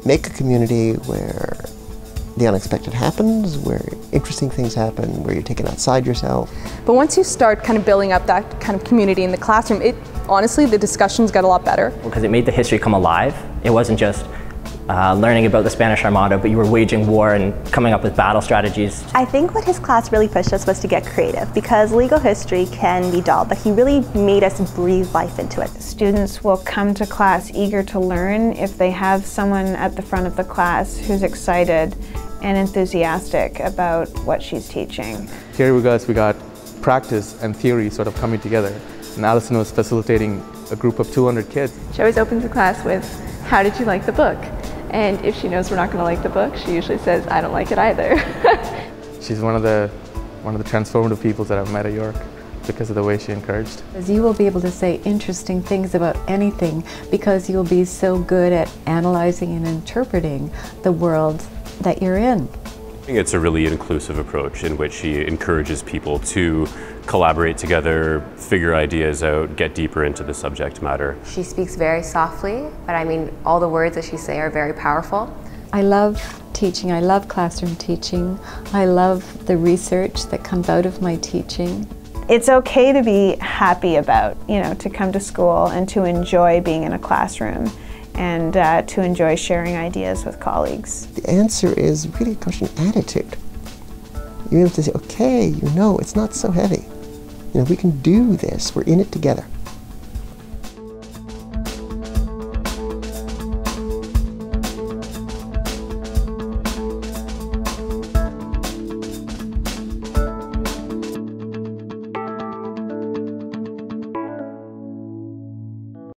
make a community where the unexpected happens, where interesting things happen, where you're taken outside yourself. But once you start kind of building up that kind of community in the classroom, honestly, the discussions got a lot better. Because it made the history come alive. It wasn't just learning about the Spanish Armada, but you were waging war and coming up with battle strategies. I think what his class really pushed us was to get creative, because legal history can be dull, but he really made us breathe life into it. Students will come to class eager to learn if they have someone at the front of the class who's excited and enthusiastic about what she's teaching. Here we got practice and theory sort of coming together, and Alison was facilitating a group of 200 kids. She always opens the class with, "How did you like the book?" And if she knows we're not going to like the book, she usually says, "I don't like it either." She's one of the transformative people that I've met at York because of the way she encouraged. You will be able to say interesting things about anything because you'll be so good at analyzing and interpreting the world that you're in. I think it's a really inclusive approach in which she encourages people to collaborate together, figure ideas out, get deeper into the subject matter. She speaks very softly, but I mean, all the words that she says are very powerful. I love teaching. I love classroom teaching. I love the research that comes out of my teaching. It's okay to be happy about, to come to school and to enjoy being in a classroom and to enjoy sharing ideas with colleagues. The answer is really a question of attitude. You're able to say, okay, it's not so heavy. We can do this. We're in it together.